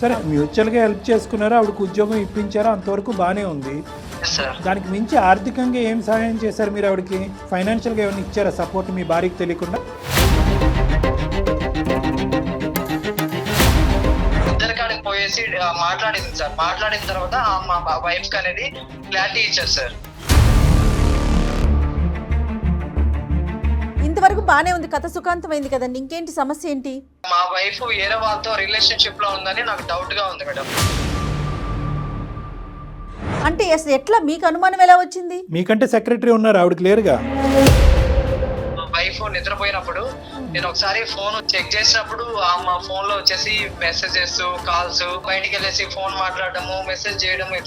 సరే మ్యూచువల్గా హెల్ప్ చేసుకున్నారా, ఆవిడకు ఉద్యోగం ఇప్పించారా, అంతవరకు బాగానే ఉంది. సార్ దానికి మించి ఆర్థికంగా ఏం సహాయం చేశారు మీరు ఆవిడకి? ఫైనాన్షియల్గా ఏమైనా ఇచ్చారా సపోర్ట్ మీ భార్యకి తెలియకుండా? ఇద్దరి కాడికి పోయేసి మాట్లాడింది సార్. మాట్లాడిన తర్వాత మా వైఫ్ కి అనేది క్లారిటీ ఇచ్చారు సార్. ఇంతవరకు బానే ఉంది, కథ సుఖాంతమైంది కదండి, ఇంకేంటి సమస్య ఏంటి? మా వైఫ్ వేరే వాళ్ళతో రిలేషన్షిప్ లో ఉందని నాకు డౌట్ గా ఉంది మేడం. అంటే అసలు ఎట్లా మీకు అనుమానం ఎలా వచ్చింది? మీకంటే సెక్రటరీ ఉన్నారు, ఆవిడకి లేరుగా. మా వైఫ్ నిద్రపోయినప్పుడు నేను ఒకసారి ఫోన్ చెక్ చేసినప్పుడు మా ఫోన్ లో వచ్చేసి మెసేజెస్, కాల్స్, బయటికి వెళ్ళేసి ఫోన్ మాట్లాడటము, మెసేజ్ చేయడము.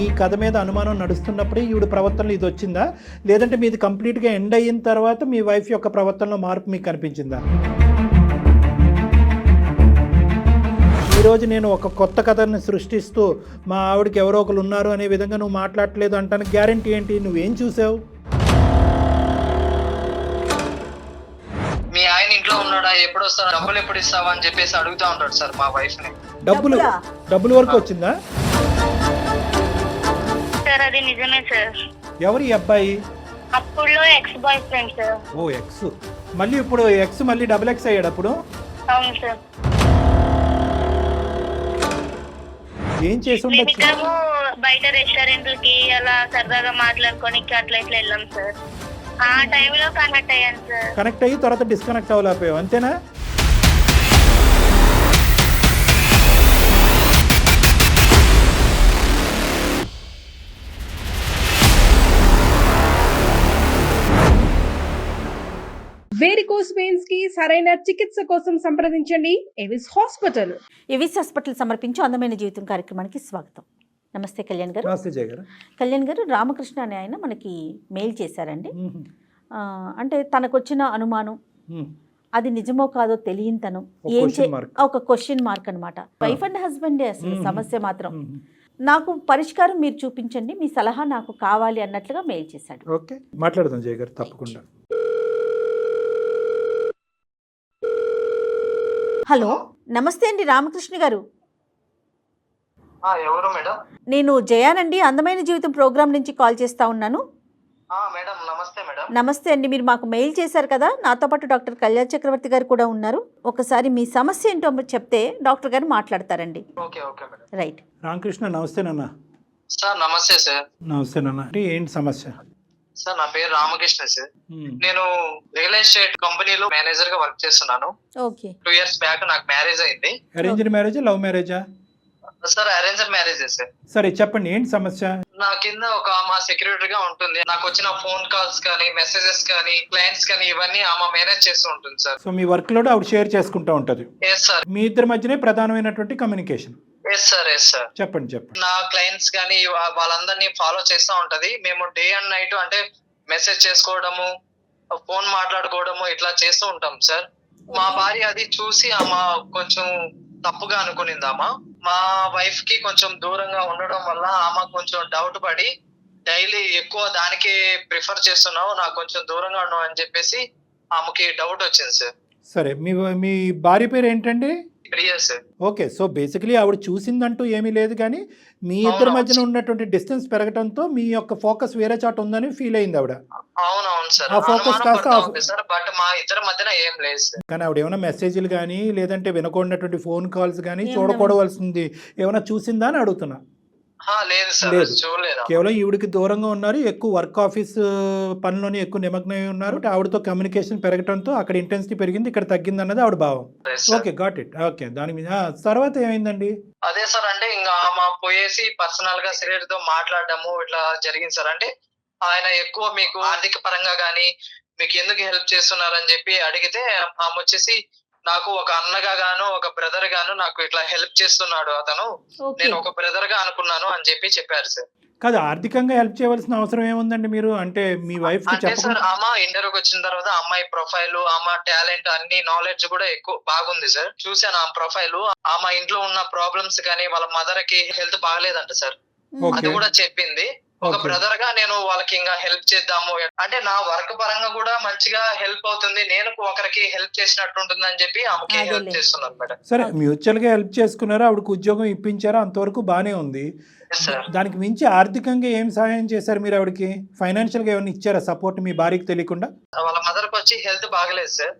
ఈ కథ మీద అనుమానం నడుస్తున్నప్పుడే ఈవిడ ప్రవర్తనలో ఇది వచ్చిందా, లేదంటే మీది కంప్లీట్గా ఎండ్ అయిన తర్వాత మీ వైఫ్ యొక్క ప్రవర్తనలో మార్పు మీకు కనిపించిందా? ఈరోజు నేను ఒక కొత్త కథని సృష్టిస్తూ మా ఆవిడకి ఎవరో ఒకరు ఉన్నారు అనే విధంగా నువ్వు మాట్లాడలేదు అంటానికి గ్యారంటీ ఏంటి? నువ్వేం చూసావు? మీ ఆయన ఇంట్లో ఉన్నాడా, ఎప్పుడు వస్తావు, డబ్బులు ఎప్పుడు ఇస్తావా అని చెప్పేసి అడుగుతా ఉంటాడు సార్ మా వైఫ్ ని. డబ్బుల వరకు వచ్చిందా? సార్ అది నిజమే సార్. ఎవరు ఈ అబ్బాయి? అప్పుడులో X boy friend sir. O X, మళ్ళీ ఇప్పుడు ఎక్స్ మళ్ళీ డబుల్ ఎక్స్ అయ్యాడు అప్పుడు? అవును సార్. ఏం చేసి ఉండొచ్చు? మేమిద్దరము బయట రెస్టారెంట్లకి అలా సరదాగా మాట్లాడుకొని అట్లా ఇట్లా వెళ్ళాం సార్. ఆ టైంలో కనెక్ట్ అయ్యాను సార్. కనెక్ట్ అయ్యి తర్వాత డిస్కనెక్ట్ అవ్వలేకపోయావు, అంతేనా? వేరికోస్ వెయిన్స్ కి సరైన చికిత్స కోసం సంప్రదించండి ఎవిస్ హాస్పిటల్. ఎవిస్ హాస్పిటల్ సమర్పించే అందమైన జీవితం కార్యక్రమానికి స్వాగతం. నమస్తే కళ్యాణ్ గారు. నమస్తే జయ గారు. కళ్యాణ్ గారు, రామకృష్ణ అనే ఆయన మనకి మెయిల్ చేశారండి. అంటే తనకు వచ్చిన అనుమానం అది నిజమో కాదో తెలియని తను ఒక క్వశ్చన్ మార్క్ అనమాట. వైఫ్ అండ్ హస్బెండే అసలు సమస్య మాత్రం. నాకు పరిష్కారం మీరు చూపించండి, మీ సలహా నాకు కావాలి అన్నట్లుగా మెయిల్ చేశాడు. ఓకే, మాట్లాడదాం జయ గారు, తప్పకుండా. హలో, నమస్తే అండి రామకృష్ణ గారు. ఎవరు మేడం? నేను జయానండి, అందమైన జీవితం ప్రోగ్రామ్ నుంచి కాల్ చేస్తా ఉన్నాను. మేడం నమస్తే మేడం. నమస్తే అండి, మీరు మాకు మెయిల్ చేశారు కదా, నాతో పాటు డాక్టర్ కళ్యాణ్ చక్రవర్తి గారు కూడా ఉన్నారు. ఒకసారి మీ సమస్య ఏంటో చెప్తే డాక్టర్ గారు మాట్లాడతారండి. Okay okay madam. Right. Ramakrishna నమస్తే నాన్న. సార్ నమస్తే సార్. నమస్తే నాన్న. అంటే ఏంటి సమస్య? సార్ నా పేరు రామకృష్ణ సార్. నేను రియల్ ఎస్టేట్ కంపెనీలో మేనేజర్ గా వర్క్ చేస్తున్నాను. ఓకే. 2 years బ్యాక్ నాకు మ్యారేజ్ అయింది. అరేంజ్డ్ మ్యారేజా, లవ్ మ్యారేజా? Sir arranged marriage sir. సరే చెప్పండి, ఏంటి సమస్య? నా కింద ఒక ఆమె సెక్యూరిటీ గా ఉంటుంది. నాకు వచ్చిన ఫోన్ కాల్స్ కానీ, మెసేజెస్ కానీ, క్లయింట్స్ కానీ ఇవన్నీ ఆమె మేనేజ్ చేస్తూ ఉంటుంది సార్. సో మీ వర్క్ లోడ్ ఆవిడ షేర్ చేసుకుంటూ ఉంటది. Yes sir. మీ ఇద్దరి మధ్యనే ప్రధానమైనటువంటి communication. Yes sir. Yes sir. చెప్పండి. నా క్లయింట్స్ కానీ వాళ్ళందరినీ ఫాలో చేస్తూ ఉంటది. మేము డే అండ్ నైట్ అంటే మెసేజ్ చేసుకోవడము, ఫోన్ మాట్లాడుకోవడము ఇట్లా చేస్తూ ఉంటాం సార్. మా భార్య అది చూసి ఆమె కొంచెం తప్పుగా అనుకునింది. మా వైఫ్ కి కొంచెం దూరంగా ఉండడం వల్ల ఆమె కొంచెం డౌట్ పడి డైలీ ఎక్కువ దానికి ప్రిఫర్ చేస్తున్నావు, నాకు కొంచెం దూరంగా ఉండవు అని చెప్పేసి ఆమెకి డౌట్ వచ్చింది సార్. సరే, మీ భార్య పేరు ఏంటండి? Priya sir. Okay, so basically ఆవిడ చూసిందంటూ ఏమీ లేదు, కానీ మీ ఇద్దరి మధ్యన ఉన్నటువంటి డిస్టెన్స్ పెరగడంతో మీ యొక్క ఫోకస్ వేరే చాట ఉందని ఫీల్ అయింది ఆవిడ. అవునవును సార్. ఆ ఫోకస్ కాస్త సార్ బట్ మా ఇద్దరి మధ్యన ఏం లేదు సార్. కానీ ఆవిడ ఏమైనా మెసేజ్లు కానీ లేదంటే వినకూడనటువంటి ఫోన్ కాల్స్ కానీ చూడకూడవలసింది ఏమైనా చూసిందా అని అడుగుతున్నా. లేదు సార్, చూడలేదు. కేవలం ఈవిడికి దూరంగా ఉన్నారు, ఎక్కువ వర్క్ ఆఫీస్ పనిలోనే ఎక్కువ నిమగ్నమై ఉన్నారు. ఆవిడతో కమ్యూనికేషన్ పెరగడంతో అక్కడ ఇంటెన్సిటీ పెరిగింది, ఇక్కడ తగ్గింది అన్నది ఆవిడ భావం. Okay, got it. ఓకే, దాని మీద తర్వాత ఏమైందండి? అదే సార్, అంటే ఇంకా ఆమె పోయేసి పర్సనల్ గా సెక్రటరీ తో మాట్లాడడము ఇట్లా జరిగింది సార్. అంటే ఆయన ఎక్కువ మీకు ఆర్థిక పరంగా గానీ మీకు ఎందుకు హెల్ప్ చేస్తున్నారని చెప్పి అడిగితే ఆమె వచ్చేసి నాకు ఒక అన్నగా గాను ఒక బ్రదర్ గాను నాకు ఇట్లా హెల్ప్ చేస్తున్నాడు అతను, నేను ఒక బ్రదర్ గా అనుకున్నాను అని చెప్పి చెప్పారు సార్. కాదు, ఆర్థికంగా హెల్ప్ చేయవలసిన అవసరం ఏముందండి? మీరు అంటే మీ వైఫ్ కి సార్ ఆమె ఇంటర్వ్యూకి వచ్చిన తర్వాత అమ్మాయి ప్రొఫైల్, ఆమె టాలెంట్, అన్ని నాలెడ్జ్ కూడా ఎక్కువ బాగుంది సార్. చూసాను ఆమె ప్రొఫైల్. ఆమె ఇంట్లో ఉన్న ప్రాబ్లమ్స్ కానీ వాళ్ళ మదర్ కి హెల్త్ బాగలేదంట సార్, అది కూడా చెప్పింది. ఒక Okay. బ్రదర్ గా నేను వాళ్ళకి ఇంకా హెల్ప్ చేద్దాము అంటే నా వర్క్ పరంగా కూడా మంచిగా హెల్ప్ అవుతుంది, నేను ఒకరికి హెల్ప్ చేసినట్టు ఉంటుంది అని చెప్పి ఆమెకి హెల్ప్ అదేలే. చేస్తున్నాను మేడం. సరే మ్యూచువల్ గా హెల్ప్ చేసుకున్నారా, ఆవిడకు ఉద్యోగం ఇప్పించారా, అంతవరకు బానే ఉంది. సార్ దానికి మించి ఆర్థికంగా ఏం సహాయం చేశారు మీరు ఆవిడకి? ఫైనాన్షియల్ గా ఏమైనా ఇచ్చారా సపోర్ట్ మీ భార్యకి తెలియకుండా? వాళ్ళ మదర్ కి వచ్చి హెల్త్ బాగలేదు సార్.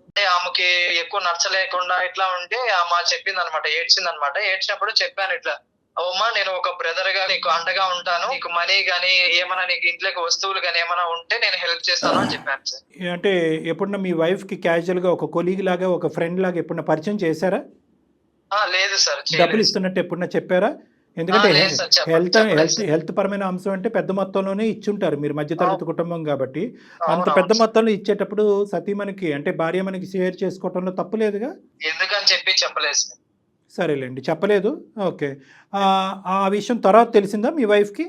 అంటే ఆమెకి ఎక్కువ నచ్చలేకుండా ఇట్లా ఉంటే ఆమె చెప్పింది అనమాట, ఏడ్చింది అనమాట. ఏడ్చినప్పుడు చెప్పాను ఇట్లా, అమ్మా నేను ఒక బ్రదర్ గా నీకు అండగా ఉంటాను, నీకు మనీ గానీ ఏమైనా నీకు ఇంట్లోకి వస్తువులు గానీ ఏమైనా ఉంటే నేను హెల్ప్ చేస్తాను అని చెప్పాను సార్. అంటే ఎప్పుడన్నా మీ వైఫ్ కి క్యాజువల్ గా ఒక కొలీగ్ లాగా, ఒక ఫ్రెండ్ లాగా ఎప్పుడన్నా పరిచయం చేశారా? లేదు సార్, డబ్బులు ఇస్తున్నట్టు ఎప్పుడన్నా చెప్పారా? ఎందుకంటే లేదు సార్, చెప్పలేదు, హెల్త్ చెప్పలేదు హెల్త్ సార్. హెల్త్ పరమైన అంశం అంటే పెద్ద మొత్తంలోనే ఇచ్చుంటారు, మీరు మధ్యతరగతి కుటుంబం కాబట్టి. అంత అవునవును పెద్ద సార్. మొత్తంలో ఇచ్చేటప్పుడు సతీమణికి అంటే భార్య మనకి షేర్ చేసుకోవటంలో తప్పు లేదుగా? ఎందుకని చెప్పి చెప్పలేదు సార్. సరేలేండి, చెప్పలేదు. ఓకే. ఆ విషయం తర్వాత తెలిసిందా మీ వైఫ్కి?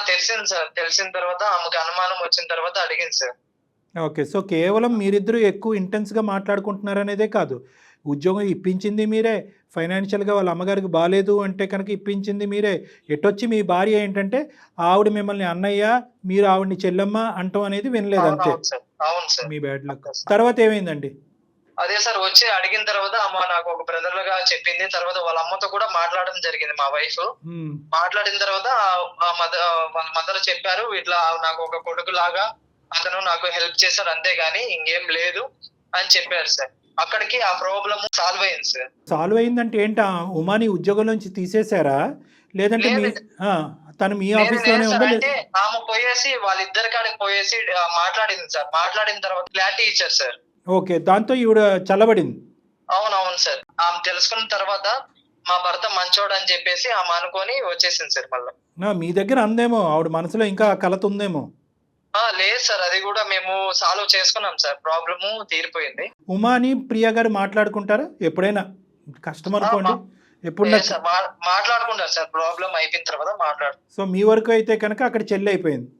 తెలిసింది సార్. తెలిసిన తర్వాత ఆమెకు అనుమానం వచ్చిన తర్వాత అడిగింది సార్. ఓకే. సో కేవలం మీరిద్దరూ ఎక్కువ ఇంటెన్స్గా మాట్లాడుకుంటున్నారనేదే కాదు, ఉద్యోగం ఇప్పించింది మీరే, ఫైనాన్షియల్గా వాళ్ళ అమ్మగారికి బాగాలేదు అంటే కనుక ఇప్పించింది మీరే. ఎటొచ్చి మీ భార్య ఏంటంటే ఆవిడ మిమ్మల్ని అన్నయ్య, మీరు ఆవిడని చెల్లెమ్మ అంటాం అనేది వినలేదు అంతే. అవును సార్, అవును సార్. మీ బ్యాడ్ లక్. తర్వాత ఏమైందండి? అదే సార్, వచ్చి అడిగిన తర్వాత అమ్మ నాకు ఒక బ్రదర్ గా చెప్పింది. తర్వాత వాళ్ళ అమ్మతో కూడా మాట్లాడడం జరిగింది మా వైఫ్. మ్మ్. మాట్లాడిన తర్వాత వాళ్ళ మదర్ చెప్పారు, ఇట్లా నాకు ఒక కొడుకు లాగా అతను నాకు హెల్ప్ చేశాడు అంతేగాని ఇంకేం లేదు అని చెప్పారు సార్. అక్కడికి ఆ ప్రాబ్లమ్ సాల్వ్ అయింది సార్. సాల్వ్ అయిందంటే ఏంటా, ఉమాని ఉద్యోగంలోంచి తీసేశారా, లేదంటే మీ లేదు. తను మీ లేదు ఆఫీస్లోనే సార్, ఉందా? అంటే ఆమె పోయేసి వాళ్ళిద్దరి కాడికి పోయేసి మాట్లాడింది సార్. మాట్లాడిన తర్వాత క్లారిటీ ఇచ్చారు సార్. ఓకే, దాంతో ఈవిడ చల్లబడింది. అవునవును సార్. ఆమె తెలుసుకున్న తర్వాత మా భర్త మంచోడు అని చెప్పేసి ఆమె అనుకొని వచ్చేసింది సార్ మళ్ళీ. మీ దగ్గర అందేమో, ఆవిడ మనసులో ఇంకా కలత ఉందేమో. లేదు సార్, అది కూడా మేము సాల్వ్ చేసుకున్నాం సార్, ప్రాబ్లము తీరిపోయింది. ఉమాని ప్రియా గారు మాట్లాడుకుంటారా ఎప్పుడైనా? కష్టం అనుకోండి, ఎప్పుడు లేదు సార్, మాట్లాడుకుంటారు సార్, ప్రాబ్లం అయిపోయిన తర్వాత మాట్లాడు. సో మీ వరకు అయితే కనుక అక్కడ చెల్లి అయిపోయింది.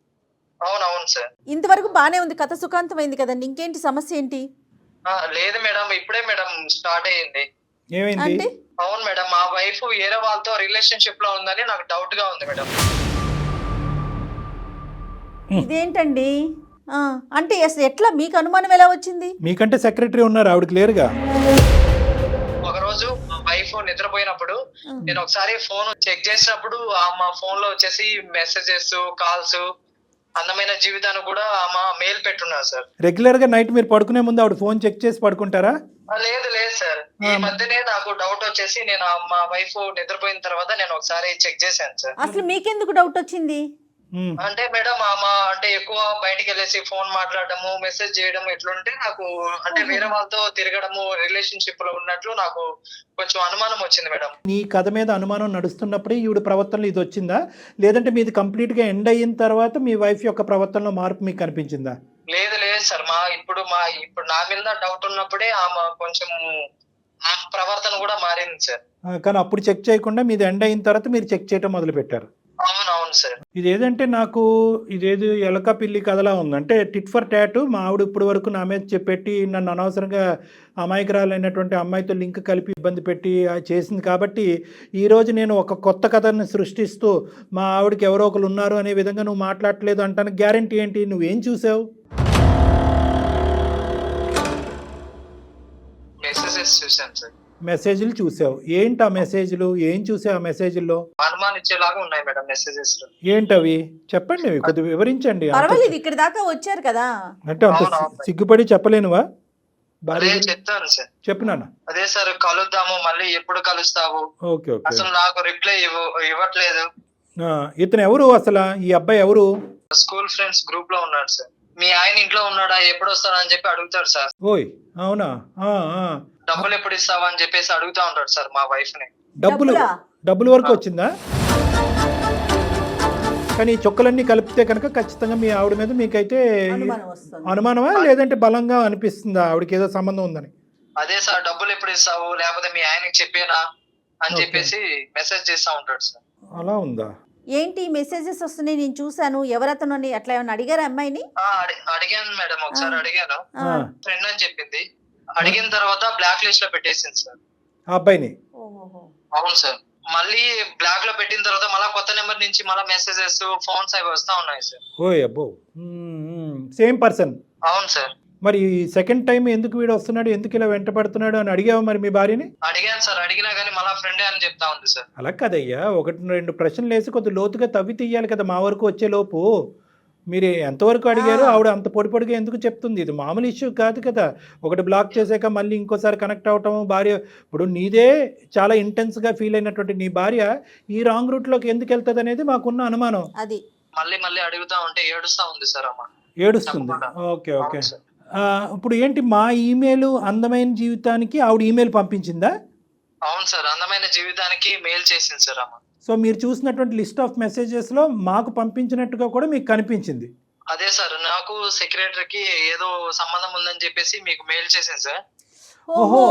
అవునవును సార్. ఇంతవరకు బానే ఉంది, కథ సుఖాంతమైంది కదండి, ఇంకేంటి సమస్య ఏంటి? లేదు మేడం, ఇప్పుడే మేడం స్టార్ట్ అయ్యింది. ఏమైంది? అంటే అవును మేడం, మా వైఫ్ వేరే వాళ్ళతో రిలేషన్షిప్ లో ఉందని నాకు డౌట్ గా ఉంది మేడం. ఇదేంటండి? అంటే అసలు ఎట్లా మీకు అనుమానం ఎలా వచ్చింది? మీకంటే సెక్రటరీ ఉన్నారు, ఆవిడకి లేరుగా? ఒక రోజు మా వైఫ్ నిద్రపోయినప్పుడు నేను ఒకసారి ఫోన్ చెక్ చేసినప్పుడు మా ఫోన్ లో వచ్చేసి మెసేజెస్, కాల్స్, అందమైన జీవితాన్ని కూడా ఆమె మెయిల్ పెట్టున్నారు సార్. రెగ్యులర్ గా నైట్ మీరు పడుకునే ముందు ఆవిడ ఫోన్ చెక్ చేసి పడుకుంటారా? లేదు లేదు సార్, ఈ మధ్యనే నాకు డౌట్ వచ్చేసి నేను మా వైఫ్ నిద్రపోయిన తర్వాత నేను ఒకసారి చెక్ చేశాను సార్. అసలు మీకెందుకు డౌట్ వచ్చింది? అంటే మేడం ఆమె అంటే ఎక్కువ బయటికి వెళ్ళేసి ఫోన్ మాట్లాడము, మెసేజ్ చేయడం ఇట్లుంటే నాకు అంటే వేరే వాళ్ళతో తిరగడము, రిలేషన్షిప్ లో ఉన్నట్లు నాకు కొంచెం అనుమానం వచ్చింది మేడం. నీ కథ మీద అనుమానం నడుస్తున్నప్పుడే ఈవిడ ప్రవర్తనలో ఇది వచ్చిందా, లేదంటే మీది కంప్లీట్ గా ఎండ్ అయిన తర్వాత మీ వైఫ్ యొక్క ప్రవర్తనలో మార్పు మీకు కనిపించిందా? లేదు లేదు సార్, ఇప్పుడు నా మీద డౌట్ ఉన్నప్పుడే ఆమె కొంచెం ఆ ప్రవర్తన కూడా మారింది సార్. కానీ అప్పుడు చెక్ చేయకుండా మీది ఎండ్ అయిన తర్వాత మీరు చెక్ చేయడం మొదలు పెట్టారు. అవునవును సార్. ఇదేదంటే నాకు ఇదేది ఎలక పిల్లి కథలా ఉంది. అంటే టిట్ ఫర్ టాట్, మా ఆవిడ ఇప్పుడు వరకు నా మీద చెప్పెట్టి నన్ను అనవసరంగా అమాయకురాలైనటువంటి అమ్మాయితో లింక్ కలిపి ఇబ్బంది పెట్టి చేసింది కాబట్టి ఈరోజు నేను ఒక కొత్త కథను సృష్టిస్తూ మా ఆవిడకి ఎవరో ఒకరు ఉన్నారు అనే విధంగా నువ్వు మాట్లాడలేదు అంటానికి గ్యారంటీ ఏంటి? నువ్వేం చూసావు? మెసేజెస్ చూసాను సార్. మెసేజ్లు చూసావు. ఏంటి ఆ మెసేజ్లు? ఏం చూసావు ఆ మెసేజ్ల్లో? అనుమానించేలాగా ఉన్నాయి మేడం మెసేజెస్. ఏంటవి చెప్పండి, కొద్దిగా వివరించండి. పర్వాలేదు, ఇక్కడ దాకా వచ్చారు కదా. అంటే అంత సిగ్గుపడి చెప్పలేనువా? అదే చెప్తాను సార్. చెప్పు నాన్న. అదే సార్, కలుద్దాము, మళ్ళీ ఎప్పుడు కలుస్తావు, ఓకే ఓకే. అసలు నాకు రిప్లై ఇవ్వట్లేదు. ఇతను ఎవరు అసలు? ఈ అబ్బాయి ఎవరు? స్కూల్ ఫ్రెండ్స్ గ్రూప్ లో ఉన్నాడు సార్. మీ ఆయన ఇంట్లో ఉన్నాడా, ఎప్పుడు వస్తాడా అని చెప్పి అడుగుతాడు సార్. ఓయ్ అవునా? డబ్బులు ఎప్పుడు ఇస్తావా అని చెప్పేసి అడుగుతా ఉంటాడు సార్ మా వైఫ్ ని. డబ్బుల వరకు వచ్చిందా? కానీ ఈ చుక్కలన్నీ కలిపితే కనుక ఖచ్చితంగా మీ ఆవిడ మీద మీకైతే అనుమానమా, లేదంటే బలంగా అనిపిస్తుందా ఆవిడకి ఏదో సంబంధం ఉందని? అదే సార్, డబ్బులు ఎప్పుడు ఇస్తావు, లేకపోతే మీ ఆయనకి చెప్పేనా అని చెప్పేసి మెసేజ్ చేస్తా ఉంటాడు సార్. అలా ఉందా? ఏంటి మెసేజెస్ వస్తున్నాయి, నేను చూసాను, ఎవరతను అని అట్లా ఏమన్నా అడిగారా అమ్మాయిని? అడిగాను మేడం, ఒకసారి అడిగాను, ఫ్రెండ్ అని చెప్పింది. అడిగిన తర్వాత బ్లాక్ లిస్ట్ లో పెట్టేసింది సార్ ఆ అబ్బాయిని. అవును సార్. మళ్ళీ బ్లాక్ లో పెట్టిన తర్వాత మళ్ళీ కొత్త నెంబర్ నుంచి మళ్ళీ మెసేజెస్ ఫోన్స్ అవి వస్తా ఉన్నాయి సార్. ఓయ్ అబ్బో, సేమ్ పర్సన్. అవును సార్. మరి సెకండ్ టైం ఎందుకు వీడు వస్తున్నాడు, ఎందుకు ఇలా వెంట పడుతున్నాడు అని అడిగావా మరి మీ భార్యని? అడిగాను సార్, అడిగినా కానీ మళ్ళీ ఫ్రెండే అని చెప్తా ఉంది సార్. అలా కదయ్యా, 1-2 ప్రశ్నలు వేసి కొద్ది లోతుగా తవ్వి తీయాలి కదా మా వరకు వచ్చే లోపు. మీరు ఎంతవరకు అడిగారు, ఆవిడ అంత పొడిగా ఎందుకు చెప్తుంది? ఇది మామూలు ఇష్యూ కాదు కదా. ఒకటి బ్లాక్ చేసాక మళ్ళీ ఇంకోసారి కనెక్ట్ అవటం, భార్య ఇప్పుడు నీదే చాలా ఇంటెన్స్గా ఫీల్ అయినటువంటి నీ భార్య ఈ రాంగ్ రూట్లోకి ఎందుకు వెళ్తుంది అనేది మాకున్న అనుమానం. అది మళ్ళీ అడుగుతా ఉంటే ఏడుస్తా ఉంది సార్ అమ్మ. ఏడుస్తుంది. ఓకే. ఇప్పుడు ఏంటి, మా ఈమెయిల్ అందమైన జీవితానికి ఆవిడ ఈమెయిల్ పంపించిందా? అవును సార్, అందమైన జీవితానికి మెయిల్ చేసింది సార్ అమ్మ. సో మీరు చూసినటువంటి లిస్ట్ ఆఫ్ మెసేజెస్లో మాకు పంపించినట్టుగా కూడా మీకు కనిపించింది. అదే సార్, నాకు సెక్రటరీకి ఏదో సంబంధం ఉందని చెప్పేసి మీకు మెయిల్ చేసింది సార్. ఓహో,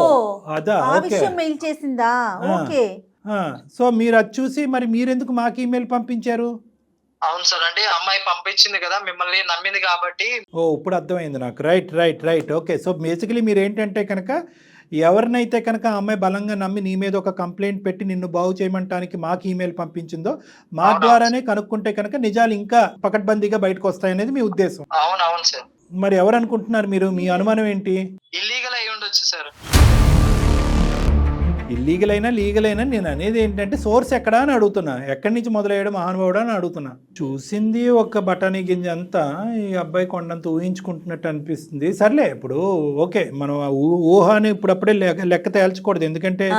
అదా, ఆ ఓకే. విషయం మెయిల్ చేసిందా? ఓకే. సో మీరు అది చూసి మరి మీరెందుకు మాకు ఈమెయిల్ పంపించారు? అవును సార్, అంటే అమ్మాయి పంపించింది కదా, మిమ్మల్ని నమ్మింది కాబట్టి. ఇప్పుడు అర్థమైంది నాకు. రైట్. ఓకే. సో బేసికలీ మీరు ఏంటంటే కనుక ఎవరినైతే కనుక ఆ అమ్మాయి బలంగా నమ్మి నీ మీద ఒక కంప్లైంట్ పెట్టి నిన్ను బాగు చేయమంటానికి మాకు ఈమెయిల్ పంపించిందో మా ద్వారానే కనుక్కుంటే కనుక నిజాలు ఇంకా పకడ్బందీగా బయటకు వస్తాయనేది మీ ఉద్దేశం. అవును సార్. మరి ఎవరు అనుకుంటున్నారు మీరు? మీ అనుమానం ఏంటి? ఇల్లీగల్ అయి ఉండొచ్చు సార్. ఇల్లీగల్ అయినా లీగల్ అయినా నేను అనేది ఏంటంటే సోర్స్ ఎక్కడా అని అడుగుతున్నా. ఎక్కడి నుంచి మొదలయ్యాడు మహానుభావుడు అని అడుగుతున్నా. చూసింది ఒక బఠానీ గింజ అంతా ఈ అబ్బాయి కొండంత ఊహించుకుంటున్నట్టు అనిపిస్తుంది. సర్లే, ఇప్పుడు ఓకే, మనం ఊహని ఇప్పుడప్పుడే లెక్క తేల్చకూడదు. ఎందుకంటే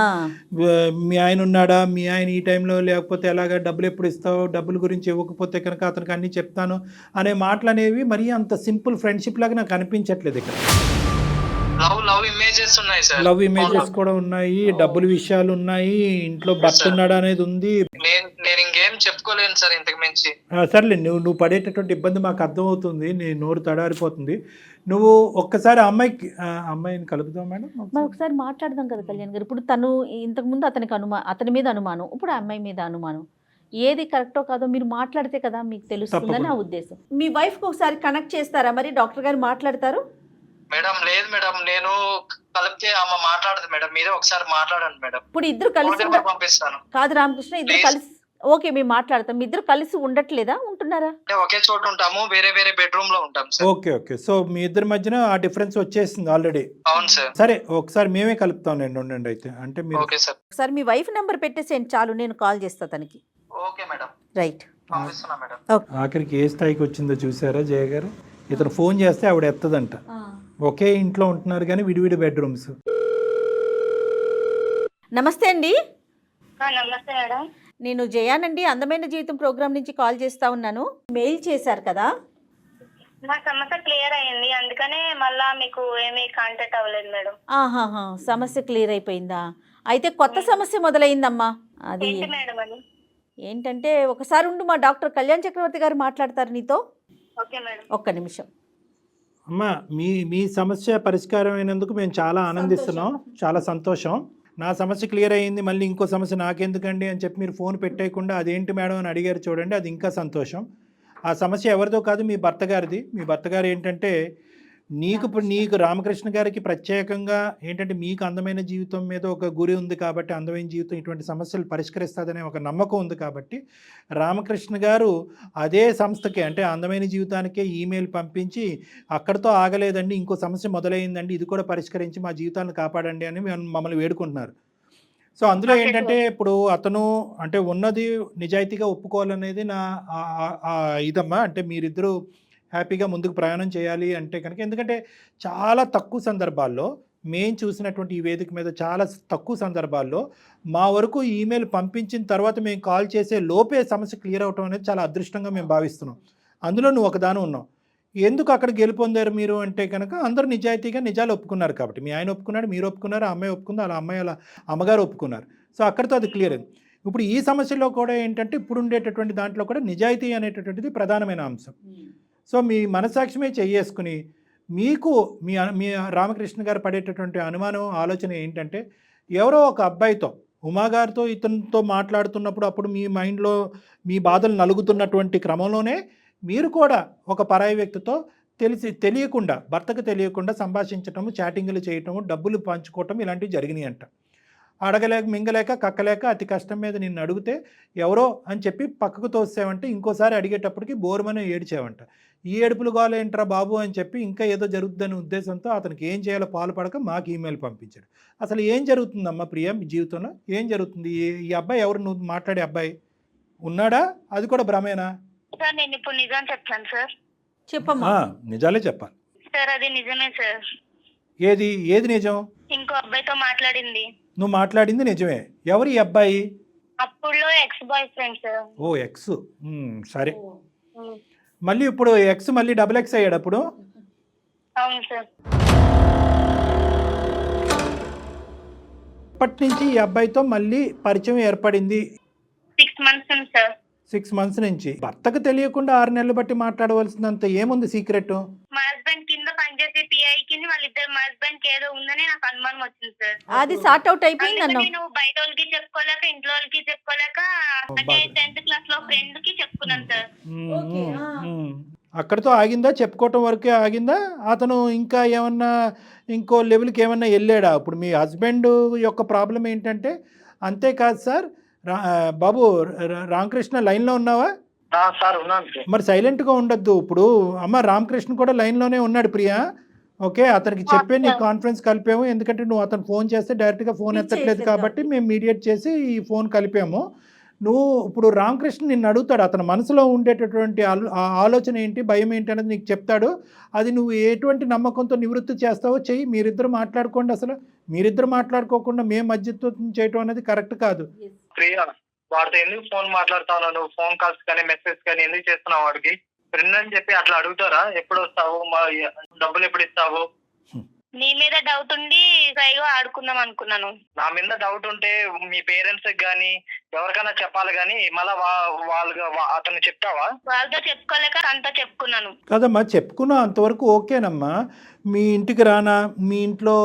మీ ఆయన ఉన్నాడా, మీ ఆయన ఈ టైంలో లేకపోతే ఎలాగా, డబ్బులు ఎప్పుడు ఇస్తావు, డబ్బుల గురించి ఇవ్వకపోతే కనుక అతనికి అన్నీ చెప్తాను అనే మాటలు అనేవి మరీ అంత సింపుల్ ఫ్రెండ్షిప్ లాగా నాకు అనిపించట్లేదు ఇక్కడ. లవ్ ఇమేజెస్ ఉన్నాయి సార్. లవ్ ఇమేజెస్ కూడా ఉన్నాయి, డబ్బుల విషయాలు ఉన్నాయి, ఇంట్లో భర్త ఉన్నాడా అనేది ఉంది. నేను ఇంకేం చెప్పుకోలేను సార్ ఇంతకు మించి. సర్లే, నువ్వు పడేటటువంటి ఇబ్బంది మాకు అర్థమవుతుంది. నీ నోరు తడారిపోతుంది. నువ్వు ఒక్కసారి అమ్మాయిని కలుపుదాం మేడం, మరి ఒకసారి మాట్లాడదాం కదా కళ్యాణ్ గారు. ఇప్పుడు తను ఇంతకుముందు అతని మీద అనుమానం, ఇప్పుడు అమ్మాయి మీద అనుమానం. ఏది కరెక్టో కాదో మీరు మాట్లాడితే కదా మీకు తెలుస్తుందని నా ఉద్దేశం. మీ వైఫ్కి ఒకసారి కనెక్ట్ చేస్తారా? మరి డాక్టర్ గారు మాట్లాడతారు. మేడం లేదు మేడం, నేను కలిపితే అమ్మ మాట్లాడదు మేడం, మీరే ఒకసారి మాట్లాడండి మేడం. ఇప్పుడు ఇద్దరు కలిసి పంపిస్తాను. కాదు రామకృష్ణ, ఇద్దరు కలిసి ఓకే మేము మాట్లాడతాం. మీ ఇద్దరు కలిసి ఉండట్లేదా, ఉంటున్నారా? అంటే ఒకే చోట ఉంటాము, వేరే బెడ్రూమ్ లో ఉంటాం సార్. ఓకే. సో మీ ఇద్దరి మధ్యన ఆ డిఫరెన్స్ వచ్చేసింది ఆల్రెడీ. అవును సార్. సరే, ఒకసారి మేమే కలుపుతాం నేను, ఉండండి అయితే. అంటే మీరు ఓకే సార్. ఒకసారి మీ వైఫ్ నెంబర్ పెట్టేసేయండి చాలు, నేను కాల్ చేస్తా తనకి. Okay madam. రైట్. పంపిస్తున్నా మేడం. ఆఖరికి ఏ స్థాయికి వచ్చిందో చూసారా జయ గారు? ఇతను ఫోన్ చేస్తే ఆవిడ ఎత్తదంట. ఒకే ఇంట్లో ఉంటున్నారు కానీ విడివిడి బెడ్రూమ్స్. నమస్తే అండి. నమస్తే మేడం. నేను జయానండి, అందమైన జీవితం ప్రోగ్రామ్ నుంచి కాల్ చేస్తా ఉన్నాను. మెయిల్ చేశారు కదా? మా సమస్య క్లియర్ అయ్యింది, అందుకనే మళ్ళా మీకు ఏమీ కాంటాక్ట్ అవ్వలేదు మేడం. సమస్య క్లియర్ అయిపోయిందా? అయితే కొత్త సమస్య మొదలైందమ్మా. అది మేడం అది ఏంటంటే, ఒకసారి ఉండు, మా డాక్టర్ కళ్యాణ్ చక్రవర్తి గారు మాట్లాడతారు నీతో. Okay madam. ఒక్క నిమిషం. అమ్మా, మీ సమస్య పరిష్కారం అయినందుకు మేము చాలా ఆనందిస్తున్నాం, చాలా సంతోషం. నా సమస్య క్లియర్ అయ్యింది, మళ్ళీ ఇంకో సమస్య నాకెందుకండి అని చెప్పి మీరు ఫోన్ పెట్టేయకుండా అదేంటి మేడం అని అడిగారు చూడండి, అది ఇంకా సంతోషం. ఆ సమస్య ఎవరిదో కాదు, మీ భర్త గారిది. మీ భర్త గారు ఏంటంటే నీకు రామకృష్ణ గారికి ప్రత్యేకంగా ఏంటంటే మీకు అందమైన జీవితం మీద ఒక గురి ఉంది కాబట్టి, అందమైన జీవితం ఇటువంటి సమస్యలు పరిష్కరిస్తుందనే ఒక నమ్మకం ఉంది కాబట్టి రామకృష్ణ గారు అదే సంస్థకి, అంటే అందమైన జీవితానికే ఈమెయిల్ పంపించి అక్కడితో ఆగలేదండి, ఇంకో సమస్య మొదలైందండి, ఇది కూడా పరిష్కరించి మా జీవితాన్ని కాపాడండి అని మమ్మల్ని వేడుకుంటున్నారు. సో అందులో ఏంటంటే ఇప్పుడు అతను అంటే ఉన్నది నిజాయితీగా ఒప్పుకోవాలనేది నా ఇదమ్మా. అంటే మీరిద్దరూ హ్యాపీగా ముందుకు ప్రయాణం చేయాలి అంటే కనుక, ఎందుకంటే చాలా తక్కువ సందర్భాల్లో మేము చూసినటువంటి ఈ వేదిక మీద చాలా తక్కువ సందర్భాల్లో మా వరకు ఈమెయిల్ పంపించిన తర్వాత మేము కాల్ చేసే లోపే సమస్య క్లియర్ అవటం అనేది చాలా అదృష్టంగా మేము భావిస్తున్నాం. అందులో నువ్వు ఒకదాని ఉన్నావు. ఎందుకు అక్కడ గెలుపొందారు మీరు అంటే కనుక, అందరూ నిజాయితీగా నిజాలు ఒప్పుకున్నారు కాబట్టి. మీ ఆయన ఒప్పుకున్నాడు, మీరు ఒప్పుకున్నారు, ఆ అమ్మాయి ఒప్పుకుంది, అలా అమ్మాయి అలా అమ్మగారు ఒప్పుకున్నారు. సో అక్కడితో అది క్లియర్ అయింది. ఇప్పుడు ఈ సమస్యలో కూడా ఏంటంటే, ఇప్పుడు ఉండేటటువంటి దాంట్లో కూడా నిజాయితీ అనేటటువంటిది ప్రధానమైన అంశం. సో మీ మనసాక్షిమే చేసుకుని మీకు మీ రామకృష్ణ గారు పడేటటువంటి అనుమానం ఆలోచన ఏంటంటే, ఎవరో ఒక అబ్బాయితో ఉమాగారితో ఇతనితో మాట్లాడుతున్నప్పుడు అప్పుడు మీ మైండ్లో మీ బాధలు నలుగుతున్నటువంటి క్రమంలోనే మీరు కూడా ఒక పరాయి వ్యక్తితో తెలియకుండా, భర్తకు తెలియకుండా సంభాషించటము, చాటింగ్లు చేయటము, డబ్బులు పంచుకోవటం ఇలాంటివి జరిగినాయి అంట. అడగలేక మింగలేక కక్కలేక అతి కష్టం మీద నిన్ను అడిగితే ఎవరో అని చెప్పి పక్కకు తోసావంటే ఇంకోసారి అడిగేటప్పటికి బోరుమని ఏడిచావంట. ఈ ఏడుపులు గోలేంట్రా బాబు అని చెప్పి ఇంకా ఏదో జరుగుతుందనే ఉద్దేశంతో అతనికి ఏం చేయాలో పాలుపడక మాకు ఈమెయిల్ పంపించాడు. అసలు ఏం జరుగుతుందమ్మా ప్రియ మీ జీవితంలో? ఏం జరుగుతుంది? ఈ అబ్బాయి ఎవరు, నువ్వు మాట్లాడే అబ్బాయి ఉన్నాడా? అది కూడా భ్రమేనా? సార్ నేను ఇప్పుడు నిజం చెప్తాను సార్. చెప్పమ్మా. నిజాలే చెప్పాలి సార్ అది నిజమే సార్. ఏది నిజం? ఇంకో అబ్బాయితో మాట్లాడింది. నువ్వు మాట్లాడింది నిజమే. ఎవరు ఈ అబ్బాయి? అప్పుడులో X boy friend sir. O X. సరే, మళ్ళీ ఇప్పుడు ఎక్స్ మళ్ళీ డబుల్ ఎక్స్ అయ్యాడు అప్పుడు? అవును సార్. అప్పటి నుంచి ఈ అబ్బాయితో మళ్ళీ పరిచయం ఏర్పడింది 6 months ఉంది సార్. 6 months నుంచి. భర్తకు తెలియకుండా 6 నెలలు బట్టి మాట్లాడవలసినంత ఏముంది సీక్రెట్? మా హస్బెండ్ కింద పనిచేసే పిఐ కింద వాళ్ళిద్దరు మా హస్బెండ్ కి ఏదో ఉందని నాకు అనుమానం వచ్చింది సార్. అది సార్ట్ అవుట్ అయిపోయింది అన్న. నేను బయట వాళ్ళకి చెప్పుకోలేక ఇంట్లో వాళ్ళకి చెప్పుకోలేక అంటే 10th class లో ఫ్రెండ్ కి చెప్పుకున్నాను సార్. అక్కడితో ఆగిందా? చెప్పుకోవటం వరకే ఆగిందా? అతను ఇంకా ఏమన్నా ఇంకో లెవెల్కి ఏమన్నా వెళ్ళాడా? ఇప్పుడు మీ హస్బెండ్ యొక్క ప్రాబ్లం ఏంటంటే, అంతేకాదు సార్. బాబు రామకృష్ణ లైన్లో ఉన్నావా? సార్ ఉన్నాను సార్. మరి సైలెంట్గా ఉండొద్దు. ఇప్పుడు అమ్మ రామకృష్ణ కూడా లైన్లోనే ఉన్నాడు ప్రియా. ఓకే, అతనికి చెప్పే నీ కాన్ఫరెన్స్ కలిపాము. ఎందుకంటే నువ్వు అతను ఫోన్ చేస్తే డైరెక్ట్గా ఫోన్ ఎత్తట్లేదు కాబట్టి మేము మీడియేట్ చేసి ఈ ఫోన్ కలిపాము. నువ్వు ఇప్పుడు రామకృష్ణ నిన్ను అడుగుతాడు, అతని మనసులో ఉండేటటువంటి ఆలోచన ఏంటి, భయం ఏంటి అనేది నీకు చెప్తాడు. అది నువ్వు ఎటువంటి నమ్మకంతో నివృత్తి చేస్తావో చెయ్యి. మీరిద్దరు మాట్లాడుకోండి. అసలు మీరిద్దరు మాట్లాడుకోకుండా మేము మధ్యత్వం చేయటం అనేది కరెక్ట్ కాదు. ప్రియా, వాడితో ఎందుకు ఫోన్ మాట్లాడుతావు? నువ్వు ఫోన్ కాల్స్ కానీ మెసేజ్ కానీ ఎందుకు చేస్తున్నావు? వాడికి ఫ్రెండ్ అని చెప్పి అట్లా అడుగుతారా? ఎప్పుడు వస్తావు, డబ్బులు ఎప్పుడు ఇస్తావు? నీ మీద డౌట్ ఉండి పైగా ఆడుకుందాం అనుకున్నాను. నా మీద డౌట్ ఉంటే మీ పేరెంట్స్ గానీ ఎవరికైనా చెప్పాలి గానీ మళ్ళా అతను చెప్తావా? వాళ్ళతో చెప్పుకోలేక అంతా చెప్పుకున్నాను. కదమ్మా, చెప్పుకున్నా అంతవరకు ఓకేనమ్మా. మీ ఇంటికి రానా, మీ ఇంట్లో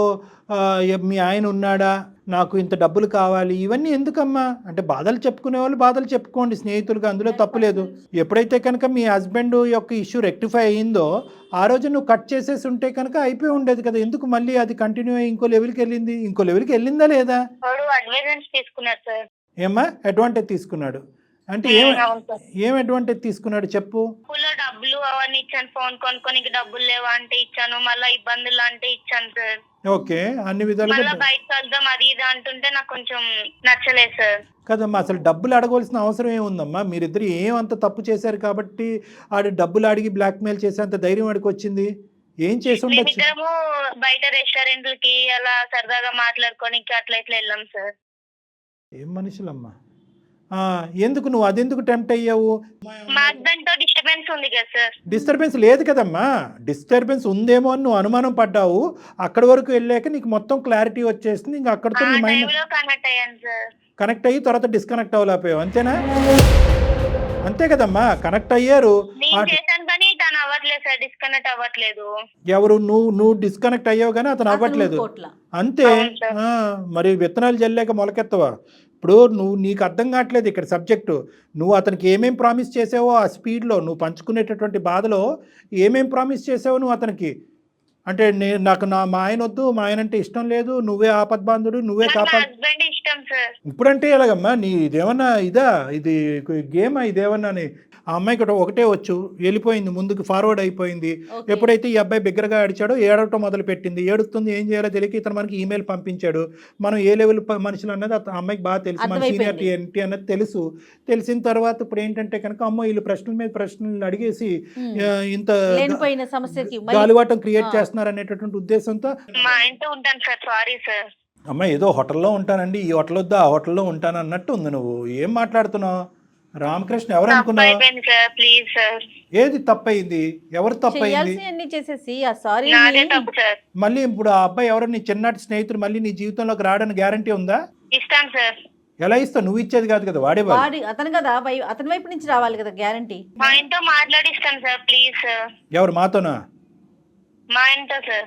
మీ ఆయన ఉన్నాడా, నాకు ఇంత డబ్బులు కావాలి, ఇవన్నీ ఎందుకమ్మా? అంటే బాధలు చెప్పుకునే వాళ్ళు బాధలు చెప్పుకోండి స్నేహితులుగా, అందులో తప్పులేదు. ఎప్పుడైతే కనుక మీ హస్బెండ్ యొక్క ఇష్యూ రెక్టిఫై అయ్యిందో ఆ రోజు నువ్వు కట్ చేసేసి ఉంటే కనుక అయిపోయి ఉండేది కదా. ఎందుకు మళ్ళీ అది కంటిన్యూ అయ్యి ఇంకో లెవెల్కి వెళ్ళింది? ఇంకో లెవెల్కి వెళ్ళిందా లేదా? వాడు అడ్వాంటేజ్ తీసుకున్నాడు సార్. ఏమ్మా అడ్వాంటేజ్ తీసుకున్నాడు అంటే ఏం అడ్వాంటేజ్ తీసుకున్నాడు చెప్పు. స్కూల్లో డబ్బులు అవన్నీ ఇచ్చాను, ఫోన్ కొనుక్కొని డబ్బులు లేవా అంటే ఇచ్చాను, మళ్ళీ ఇబ్బందులు అంటే ఇచ్చాను సార్. ఓకే, అన్ని విధాలుగా బయటకు వెళ్దాం అది ఇది అంటుంటే నాకు కొంచెం నచ్చలేదు సార్. కదమ్మా, అసలు డబ్బులు అడగవలసిన అవసరం ఏముందమ్మా? మీరిద్దరు ఏమంత తప్పు చేశారు కాబట్టి ఆడి డబ్బులు అడిగి బ్లాక్మెయిల్ చేసేంత ధైర్యం వాడికి వచ్చింది? ఏం చేసి ఉండొచ్చు? మేమిద్దరము బయట రెస్టారెంట్లకి అలా సరదాగా మాట్లాడుకొని అట్లా ఇట్లా వెళ్ళాం సార్. ఏం మనుషులమ్మా. ఎందుకు నువ్వు అదెందుకు టెంప్ట్ అయ్యావు? మా హస్బెండ్ తో డిస్టర్బెన్స్ ఉంది కదా సార్. డిస్టర్బెన్స్ లేదు కదమ్మా. డిస్టర్బెన్స్ ఉందేమో అని నువ్వు అనుమానం పడ్డావు. అక్కడి వరకు వెళ్ళాక నీకు మొత్తం క్లారిటీ వచ్చేసింది. ఇంకా అక్కడితో నీ మైండ్ కనెక్ట్ అయ్యాను సార్. కనెక్ట్ అయ్యి తర్వాత డిస్కనెక్ట్ అవ్వలేకపోయావు, అంతేనా? అంతే కదమ్మా, కనెక్ట్ అయ్యారు. అవ్వట్లేదు సార్, డిస్కనెక్ట్ అవ్వట్లేదు. ఎవరు? నువ్వు డిస్కనెక్ట్ అయ్యావు కానీ అతను అవ్వట్లేదు. అంతే. మరి విత్తనాలు జల్లేక మొలకెత్తవా? ఇప్పుడు నీకు అర్థం కావట్లేదు ఇక్కడ సబ్జెక్టు. నువ్వు అతనికి ఏమేం ప్రామిస్ చేసావో ఆ స్పీడ్లో నువ్వు పంచుకునేటటువంటి బాధలో ఏమేం ప్రామిస్ చేసావో నువ్వు అతనికి, అంటే నాకు మా ఆయన వద్దు, మా ఆయన అంటే ఇష్టం లేదు, నువ్వే ఆపద్బాంధుడు, నువ్వే కాపాడు. ఇప్పుడంటే ఎలాగమ్మా? నీ ఇదేమన్నా ఇది గేమా? ఇదేమన్నా ఆ అమ్మాయికి ఒకటే వచ్చు, వెళ్ళిపోయింది, ముందుకు ఫార్వర్డ్ అయిపోయింది. ఎప్పుడైతే ఈ అబ్బాయి బిగ్గరగా అడిచాడో ఏడవటం మొదలు పెట్టింది. ఏడుస్తుంది, ఏం చేయాలో తెలియక ఇతను మనకి ఈమెయిల్ పంపించాడు. మనం ఏ లెవెల్ మనుషులు అన్నది ఆ అమ్మాయికి బాగా తెలుసు, మన సీనియర్ ఏంటి అన్నది తెలుసు. తెలిసిన తర్వాత ఇప్పుడు ఏంటంటే కనుక అమ్మో వీళ్ళు ప్రశ్నల మీద ప్రశ్నలు అడిగేసి ఇంత గాలివాటం క్రియేట్ చేస్తున్నారు అనేటటువంటి ఉద్దేశంతో అమ్మ ఏదో హోటల్లో ఉంటానండి, ఈ హోటల్ వద్దా ఆ హోటల్లో ఉంటాను అన్నట్టు ఉంది. నువ్వు ఏం మాట్లాడుతున్నావు? రామకృష్ణ ఎవరు అనుకున్నావు? ఏది తప్పయింది? ఎవరు తప్పయింది? మళ్ళీ ఇప్పుడు ఆ అబ్బాయి ఎవరో నీ చిన్నటి స్నేహితుడు మళ్ళీ నీ జీవితంలోకి రావడానికి గ్యారంటీ ఉందా? ఇస్తాను సార్. ఎలా ఇస్తావు? నువ్వు ఇచ్చేది కాదు కదా, వాడే అతను కదా, అతని వైపు నుంచి రావాలి కదా గ్యారంటీ. మా ఆయనతో మాట్లాడిస్తాను సార్, ప్లీజ్ సార్. ఎవరు? మాతోనా? మా ఆయనతో సార్.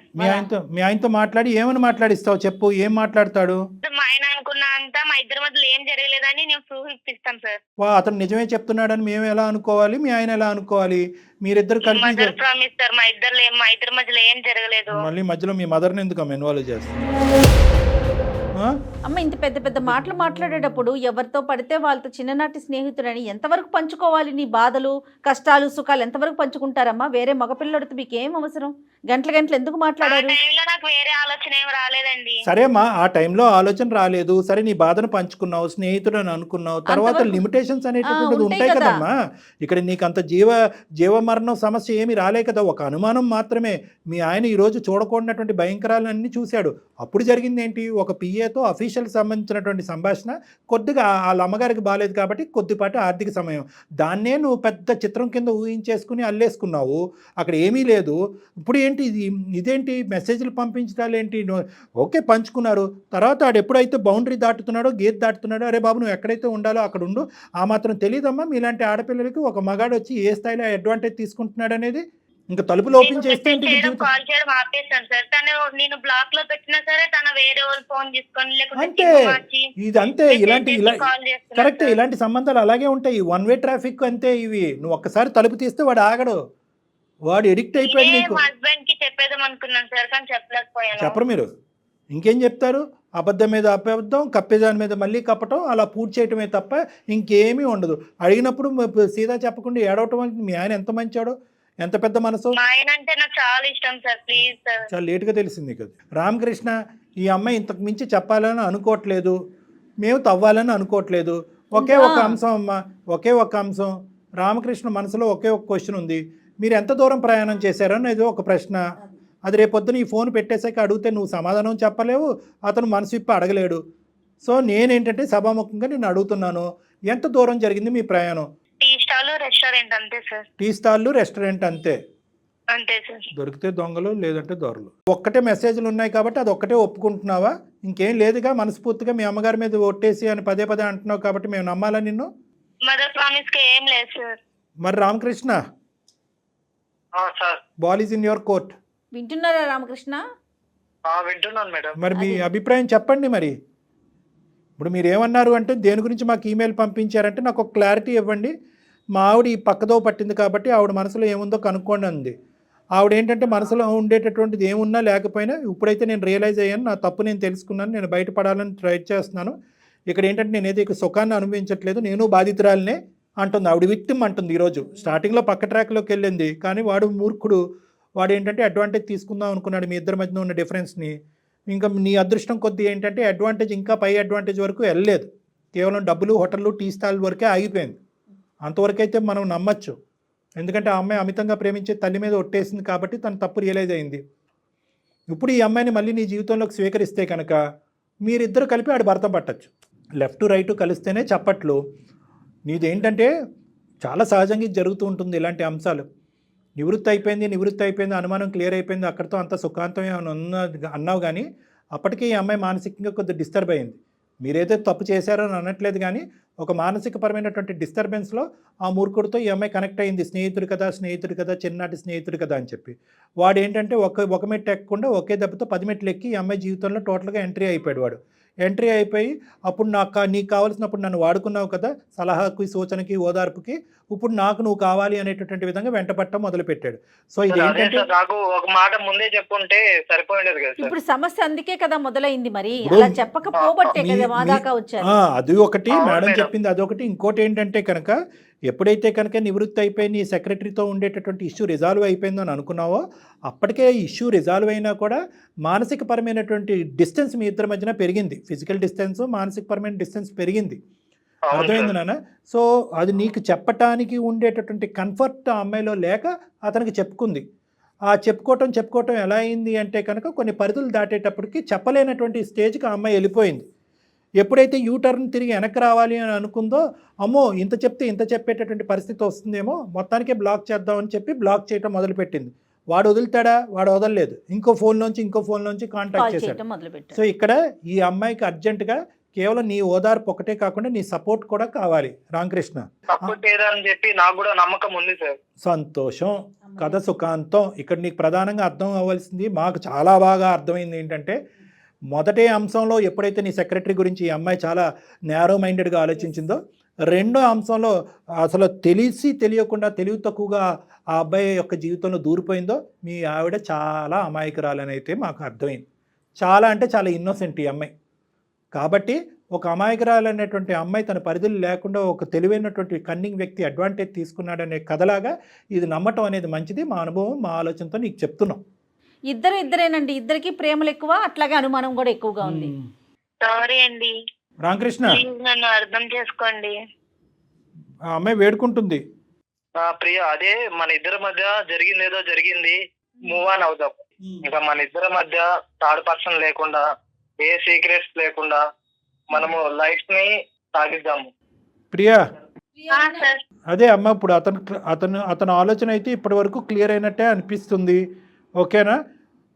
మీ ఆయనతో మాట్లాడి ఏమని మాట్లాడిస్తావు చెప్పు? ఏం మాట్లాడతాడు? మా ఆయన అనుకున్నా అంతా మా ఇద్దరి మధ్యలో ఏం జరగలేదని నేను ప్రూఫ్ ఇప్పిస్తాం సార్. అతను నిజమే చెప్తున్నాడని మేము ఎలా అనుకోవాలి, మీ ఆయన ఎలా అనుకోవాలి? మీరిద్దరు కలిపి ప్రామిస్ సార్, మా ఇద్దరి మధ్యలో ఏం జరగలేదు. మళ్ళీ మధ్యలో మీ మదర్ని ఎందుకు ఇన్వాల్వ్ చేస్తాం? ఆ? అమ్మ ఇంత పెద్ద పెద్ద మాటలు మాట్లాడేటప్పుడు ఎవరితో పడితే వాళ్ళతో చిన్ననాటి స్నేహితుడని ఎంతవరకు పంచుకోవాలి? నీ బాధలు కష్టాలు సుఖాలు ఎంతవరకు పంచుకుంటారమ్మా? వేరే మగపిల్లడితో మీకు ఏం అవసరం? గంటలు గంటలు ఎందుకు ఆ మాట్లాడారు? టైంలో నాకు వేరే ఆలోచన ఏం రాలేదండి. సరే అమ్మా, ఆ టైంలో ఆలోచన రాలేదు, సరే నీ బాధను పంచుకున్నావు, స్నేహితుడు అని అనుకున్నావు, తర్వాత అంతవరకు- లిమిటేషన్స్ అనేటటువంటిది ఉంటాయి ఉంటాయి కదా. కదమ్మా. ఇక్కడ నీకు అంత జీవమరణం సమస్య ఏమీ రాలే కదా, ఒక అనుమానం మాత్రమే. మీ ఆయన ఈరోజు చూడకూడనటువంటి భయంకరాలన్నీ చూశాడు. అప్పుడు జరిగింది ఏంటి? ఒక పిఏతో అఫీషియల్ సంబంధించినటువంటి సంభాషణ, కొద్దిగా వాళ్ళ అమ్మగారికి బాగాలేదు కాబట్టి కొద్దిపాటి ఆర్థిక సమయం, దాన్నే నువ్వు పెద్ద చిత్రం కింద ఊహించేసుకుని అల్లేసుకున్నావు. అక్కడ ఏమీ లేదు. ఇప్పుడు ఏంటి ఇదేంటి మెసేజ్లు పంపించడాలు ఏంటి? ఓకే పంచుకున్నారు, తర్వాత ఆడు ఎప్పుడైతే బౌండరీ దాటుతున్నాడో గేట్ దాటుతున్నాడో, అరే బాబు నువ్వు ఎక్కడైతే ఉండాలో అక్కడ ఉండు. ఆ మాత్రం తెలియదమ్మా మీలాంటి ఆడపిల్లలకి ఒక మగాడు వచ్చి ఏ స్థాయిలో అడ్వాంటేజ్ తీసుకుంటున్నాడు అనేది? ఇంకా తలుపులు ఓపెన్ చేస్తే ఏంటి నీ జీవితం? కాల్ చేయడం ఆపేస్తాను సార్. తను నేను బ్లాక్ లో పెట్టినా సరే తన వేరే వాళ్ళు ఫోన్ తీసుకొని లేకుంటే అంతే, సిమ్ మార్చి ఇదంతే. ఇలాంటి కాల్ చేస్తున్నారు కరెక్ట్, సార్. ఇలాంటి సంబంధాలు అలాగే ఉంటాయి. వన్ వే ట్రాఫిక్ అంతే ఇవి. నువ్వు ఒక్కసారి తలుపు తీస్తే వాడు ఆగడు, వాడు ఎడిక్ట్ అయిపోయాడు నేనే నీకు. మా హస్బెండ్ కి చెప్పేద్దాం అనుకున్నాను సార్, కానీ చెప్పలేకపోయాను. చెప్పరు మీరు, ఇంకేం చెప్తారు? అబద్ధం మీద అబద్ధం, కప్పేదాని మీద మళ్ళీ కప్పటం, అలా పూర్తి చేయటమే తప్ప ఇంకేమీ ఉండదు. అడిగినప్పుడు సీదా చెప్పకుండా ఏడవటం అంటే మీ ఆయన ఎంత మంచాడో, ఎంత పెద్ద మనసు. మా ఆయన అంటే నాకు చాలా ఇష్టం సార్, ప్లీజ్ సార్. చాలా లేటుగా తెలిసింది కదా. రామకృష్ణ, ఈ అమ్మాయి ఇంతకు మించి చెప్పాలని అనుకోవట్లేదు, మేము తవ్వాలని అనుకోవట్లేదు. ఒకే ఒక అంశం అమ్మ, ఒకే ఒక అంశం. రామకృష్ణ మనసులో ఒకే ఒక క్వశ్చన్ ఉంది, మీరు ఎంత దూరం ప్రయాణం చేశారనేది ఒక ప్రశ్న. అది రేపొద్దున ఈ ఫోన్ పెట్టేశాక అడిగితే నువ్వు సమాధానం చెప్పలేవు, అతను మనసు విప్పి అడగలేడు. సో నేనేంటంటే సభాముఖంగా నేను అడుగుతున్నాను, ఎంత దూరం జరిగింది మీ ప్రయాణం? టీ స్టాల్ రెస్టారెంట్ అంతే సార్. టీ స్టాళ్ళు రెస్టారెంట్ అంతే. అంతే సార్. దొరికితే దొంగలు, లేదంటే దొరలు. ఒక్కటే మెసేజ్లు ఉన్నాయి కాబట్టి అది ఒక్కటే ఒప్పుకుంటున్నావా? ఇంకేం లేదుగా? మనస్ఫూర్తిగా మీ అమ్మగారి మీద ఒట్టేసి అని పదే పదే అంటున్నావు కాబట్టి మేము నమ్మాలా నిన్ను? మదర్ ప్రామిస్ కి ఏం లేదు సార్. మరి Ramakrishna, sir ball is in your court. వింటున్నారా రామకృష్ణ? వింటున్నాను మేడం. మరి మీ అభిప్రాయం చెప్పండి. మరి ఇప్పుడు మీరు ఏమన్నారు అంటే దేని గురించి మాకు ఈమెయిల్ పంపించారంటే నాకు ఒక క్లారిటీ ఇవ్వండి. మా ఆవిడ ఈ పక్కదో పట్టింది కాబట్టి ఆవిడ మనసులో ఏముందో కనుక్కోండి అంది. ఆవిడ ఏంటంటే మనసులో ఉండేటటువంటిది ఏమున్నా లేకపోయినా ఇప్పుడైతే నేను రియలైజ్ అయ్యాను, నా తప్పు నేను తెలుసుకున్నాను, నేను బయటపడాలని ట్రై చేస్తున్నాను. ఇక్కడ ఏంటంటే నేనైతే ఇక సుఖాన్ని అనుభవించట్లేదు, నేను బాధితురాలనే అంటుంది ఆవిడ. విక్టిమ్ అంటుంది. ఈరోజు స్టార్టింగ్లో పక్క ట్రాక్లోకి వెళ్ళింది, కానీ వాడు మూర్ఖుడు. వాడు ఏంటంటే అడ్వాంటేజ్ తీసుకుందాం అనుకున్నాడు మీ ఇద్దరి మధ్యన ఉన్న డిఫరెన్స్ని. ఇంకా నీ అదృష్టం కొద్దీ ఏంటంటే అడ్వాంటేజ్ ఇంకా పై అడ్వాంటేజ్ వరకు వెళ్ళలేదు, కేవలం డబ్బులు, హోటళ్ళు, టీ స్టాల్ వరకే ఆగిపోయింది. అంతవరకైతే మనం నమ్మచ్చు, ఎందుకంటే ఆ అమ్మాయి అమితంగా ప్రేమించే తల్లి మీద ఒట్టేసింది కాబట్టి తను తప్పు రియలైజ్ అయింది. ఇప్పుడు ఈ అమ్మాయిని మళ్ళీ నీ జీవితంలోకి స్వీకరిస్తే కనుక మీరిద్దరు కలిపి ఆడు భర్త పట్టచ్చు. లెఫ్ట్ రైట్ కలిస్తేనే చప్పట్లు. నీదేంటంటే చాలా సహజంగా ఇది జరుగుతూ ఉంటుంది ఇలాంటి అంశాలు. నివృత్తి అయిపోయింది, అనుమానం క్లియర్ అయిపోయింది, అక్కడితో అంత సుఖాంతం అన్నావు. కానీ అప్పటికే ఈ అమ్మాయి మానసికంగా కొద్దిగా డిస్టర్బ్ అయింది. మీరైతే తప్పు చేశారో అని అనట్లేదు, కానీ ఒక మానసికపరమైనటువంటి డిస్టర్బెన్స్లో ఆ మూర్ఖుడితో ఈ అమ్మాయి కనెక్ట్ అయింది. స్నేహితుడు కదా, చిన్ననాటి స్నేహితుడు కదా అని చెప్పి. వాడు ఏంటంటే ఒక మెట్టు ఎక్కకుండా ఒకే దెబ్బతో 10 మెట్లు ఎక్కి ఈ అమ్మాయి జీవితంలో టోటల్గా ఎంట్రీ అయిపోయాడు. వాడు ఎంట్రీ అయిపోయి అప్పుడు నీకు కావాల్సినప్పుడు నన్ను వాడుకున్నావు కదా, సలహాకి, సూచనకి, ఓదార్పుకి, ఇప్పుడు నువ్వు కావాలి అనేటటువంటి విధంగా వెంటపట్టం మొదలుపెట్టాడు. సో ఇది ఏంటంటే నాకు ఒక మాట ముందే చెప్పుంటే సరిపోయేది కదా సార్. ఇప్పుడు సమస్య అందుకే కదా మొదలైంది. మరి అలా చెప్పకపోబట్టే కదా మా దాకా వచ్చారు. అది ఒకటి మేడం చెప్పింది, అదొకటి. ఇంకోటి ఏంటంటే కనుక ఎప్పుడైతే కనుక నివృత్తి అయిపోయి నీ సెక్రటరీతో ఉండేటటువంటి ఇష్యూ రిజాల్వ్ అయిపోయిందో అని అనుకున్నావో, అప్పటికే ఇష్యూ రిజాల్వ్ అయినా కూడా మానసిక పరమైనటువంటి డిస్టెన్స్ మీ ఇద్దరి మధ్యన పెరిగింది. ఫిజికల్ డిస్టెన్స్, మానసిక పరమైన డిస్టెన్స్ పెరిగింది. అర్థమైంది నాన్న? సో అది నీకు చెప్పటానికి ఉండేటటువంటి కంఫర్ట్ ఆ అమ్మాయిలో లేక అతనికి చెప్పుకుంది. ఆ చెప్పుకోవటం ఎలా అయింది అంటే కనుక కొన్ని పరిధులు దాటేటప్పటికి చెప్పలేనటువంటి స్టేజ్కి ఆ అమ్మాయి వెళ్ళిపోయింది. ఎప్పుడైతే యూటర్న్ తిరిగి వెనక్కి రావాలి అని అనుకుందో, అమ్మో ఇంత చెప్తే ఇంత చెప్పేటటువంటి పరిస్థితి వస్తుందేమో, మొత్తానికే బ్లాక్ చేద్దామని చెప్పి బ్లాక్ చేయటం మొదలుపెట్టింది. వాడు వదులుతాడా? వాడు వదలలేదు. ఇంకో ఫోన్లోంచి కాంటాక్ట్ చేశాడు. సో ఇక్కడ ఈ అమ్మాయికి అర్జెంటుగా కేవలం నీ ఓదార్పు ఒకటే కాకుండా నీ సపోర్ట్ కూడా కావాలి. రామకృష్ణ, అని చెప్పి నాకు కూడా నమ్మకం ఉంది సార్. సంతోషం, కథ సుఖాంతం. ఇక్కడ నీకు ప్రధానంగా అర్థం అవ్వాల్సింది, మాకు చాలా బాగా అర్థమైంది ఏంటంటే, మొదటి అంశంలో ఎప్పుడైతే నీ సెక్రటరీ గురించి ఈ అమ్మాయి చాలా నేరో మైండెడ్గా ఆలోచించిందో, రెండో అంశంలో అసలు తెలియకుండా తెలివి తక్కువగా ఆ అబ్బాయి యొక్క జీవితంలో దూరిపోయిందో, మీ ఆవిడ చాలా అమాయకురాలని అయితే మాకు అర్థమైంది. చాలా అంటే చాలా ఇన్నోసెంట్ ఈ అమ్మాయి. కాబట్టి ఒక అమాయకురాలైనటువంటి అమ్మాయి తన పరిధులు లేకుండా ఒక తెలివైనటువంటి కన్నింగ్ వ్యక్తి అడ్వాంటేజ్ తీసుకున్నాడనే కథలాగా ఇది నమ్మటం అనేది మంచిది. మా అనుభవం, మా ఆలోచనతో నీకు చెప్తున్నాం. ఇద్దరేనండి, ఇద్దరికి ప్రేమలు ఎక్కువ, అట్లాగే అనుమానం కూడా ఎక్కువగా ఉంది. సారీ అండి, రామకృష్ణ, ప్లీజ్ నన్ను అర్థం చేసుకోండి. ఆ అమ్మాయి వేడుకుంటుంది. ప్రియ, అదే మన ఇద్దరి మధ్య జరిగింది ఏదో జరిగింది, మూవ్ ఆన్ అవుదాం. ఇంకా మన ఇద్దరి మధ్య థర్డ్ పర్సన్ లేకుండా, ఏ సీక్రెట్స్ లేకుండా మనము లైఫ్ ని సాగిద్దాము. ప్రియా, సార్ అదే అమ్మ, ఇప్పుడు అతను ఆలోచన అయితే ఇప్పటి వరకు క్లియర్ అయినట్టే అనిపిస్తుంది. ఓకేనా?